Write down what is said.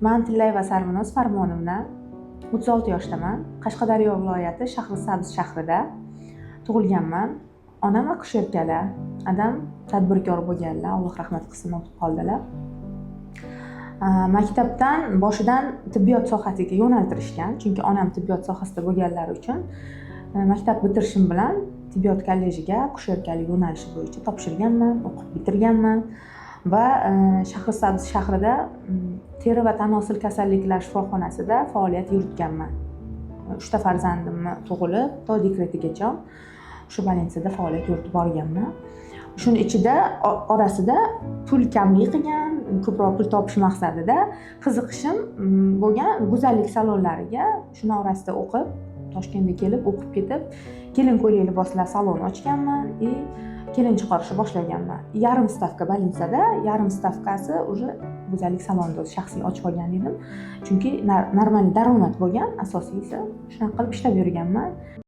Men Tillayeva Sarvinoz Farmonovna, 36 yoshdaman. Qashqadaryo viloyati Shahrisabz shahrida tug'ilganman. Onam akusherkalar, adam tadbirkor bo'lganlar, Alloh rahmat qilsin, o'tib qoldilar. Maktabdan boshidan tibbiyot sohasiga yo'naltirishgan, chunki onam tibbiyot sohasida bo'lganlari uchun maktab bitirishim bilan tibbiyot kollejiga akusherkalik yo'nalishi bo'yicha topshirganman, o'qib bitirganman va Shahrisabz shahrida teri va tanosil kasalliklar shifoxonasida faoliyat yuritganman. 3 ta farzandimni tug'ilib, to dekretigacha shu bolnitsada faoliyat yuritib borganman. Shuning ichida orasida pul kamlik qilgan, ko'proq pul topish maqsadida qiziqishim bo'lgan go'zallik salonlariga. Shuni orasida o'qib, Toshkentga kelib o'qib ketib, kelin ko'ylak liboslar saloni ochganman va kelin chiqarishni boshlaganman. Yarim stavka bolnitsada, yarim stavkasi уже go'zallik salonida shaxsiy ochib olgan edim. Chunki normal daromad bo'lgan, asosiysi shunaqa qilib ishlab yurganman.